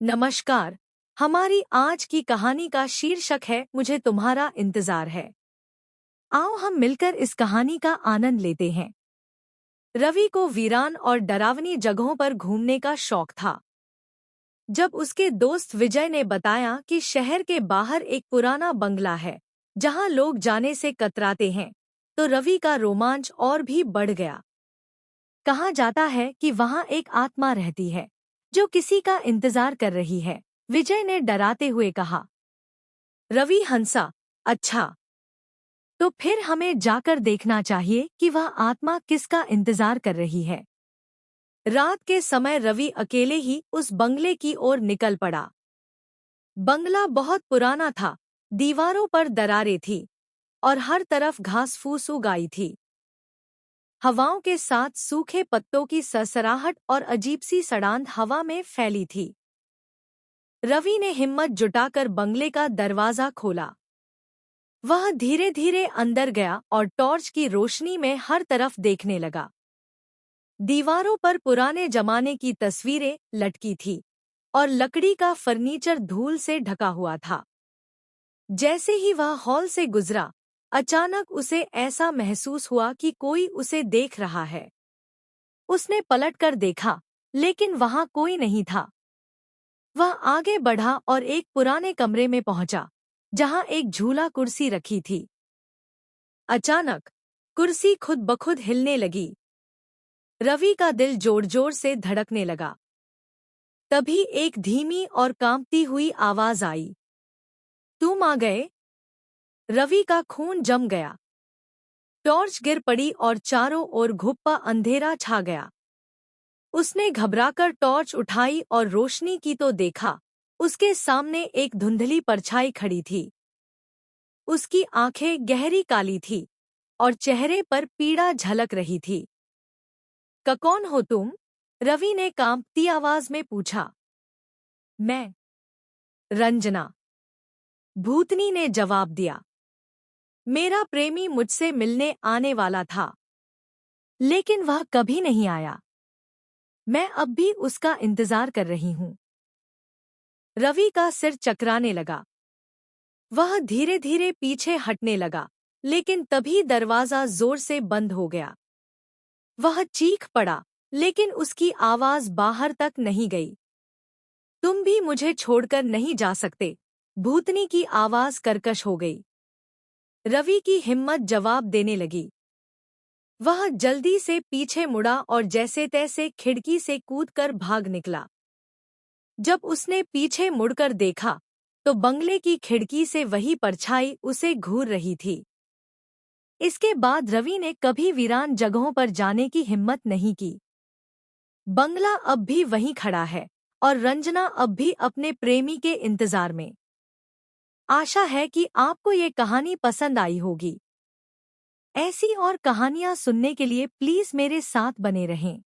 नमस्कार। हमारी आज की कहानी का शीर्षक है मुझे तुम्हारा इंतजार है। आओ हम मिलकर इस कहानी का आनंद लेते हैं। रवि को वीरान और डरावनी जगहों पर घूमने का शौक था। जब उसके दोस्त विजय ने बताया कि शहर के बाहर एक पुराना बंगला है जहां लोग जाने से कतराते हैं, तो रवि का रोमांच और भी बढ़ गया। कहा जाता है कि वहां एक आत्मा रहती है जो किसी का इंतजार कर रही है, विजय ने डराते हुए कहा। रवि हंसा। अच्छा, तो फिर हमें जाकर देखना चाहिए कि वह आत्मा किसका इंतजार कर रही है। रात के समय रवि अकेले ही उस बंगले की ओर निकल पड़ा। बंगला बहुत पुराना था, दीवारों पर दरारें थी और हर तरफ घास फूस उग आई थी। हवाओं के साथ सूखे पत्तों की सरसराहट और अजीब सी सड़ांध हवा में फैली थी। रवि ने हिम्मत जुटाकर बंगले का दरवाजा खोला। वह धीरे धीरे अंदर गया और टॉर्च की रोशनी में हर तरफ देखने लगा। दीवारों पर पुराने जमाने की तस्वीरें लटकी थीं और लकड़ी का फर्नीचर धूल से ढका हुआ था। जैसे ही वह हॉल से गुजरा, अचानक उसे ऐसा महसूस हुआ कि कोई उसे देख रहा है। उसने पलटकर देखा, लेकिन वहां कोई नहीं था। वह आगे बढ़ा और एक पुराने कमरे में पहुंचा, जहां एक झूला कुर्सी रखी थी। अचानक कुर्सी खुद ब खुद हिलने लगी। रवि का दिल जोर जोर से धड़कने लगा। तभी एक धीमी और कांपती हुई आवाज आई। तुम आ गए? रवि का खून जम गया। टॉर्च गिर पड़ी और चारों ओर घुप्पा अंधेरा छा गया। उसने घबराकर टॉर्च उठाई और रोशनी की तो देखा, उसके सामने एक धुंधली परछाई खड़ी थी। उसकी आंखें गहरी काली थी और चेहरे पर पीड़ा झलक रही थी। कौन हो तुम? रवि ने कांपती आवाज में पूछा। मैं रंजना, भूतनी ने जवाब दिया। मेरा प्रेमी मुझसे मिलने आने वाला था, लेकिन वह कभी नहीं आया। मैं अब भी उसका इंतजार कर रही हूँ। रवि का सिर चकराने लगा। वह धीरे धीरे पीछे हटने लगा, लेकिन तभी दरवाजा जोर से बंद हो गया। वह चीख पड़ा, लेकिन उसकी आवाज बाहर तक नहीं गई। तुम भी मुझे छोड़कर नहीं जा सकते, भूतनी की आवाज कर्कश हो गई। रवि की हिम्मत जवाब देने लगी। वह जल्दी से पीछे मुड़ा और जैसे तैसे खिड़की से कूदकर भाग निकला। जब उसने पीछे मुड़कर देखा, तो बंगले की खिड़की से वही परछाई उसे घूर रही थी। इसके बाद रवि ने कभी वीरान जगहों पर जाने की हिम्मत नहीं की। बंगला अब भी वहीं खड़ा है और रंजना अब भी अपने प्रेमी के इंतजार में। आशा है कि आपको ये कहानी पसंद आई होगी। ऐसी और कहानियां सुनने के लिए प्लीज मेरे साथ बने रहें।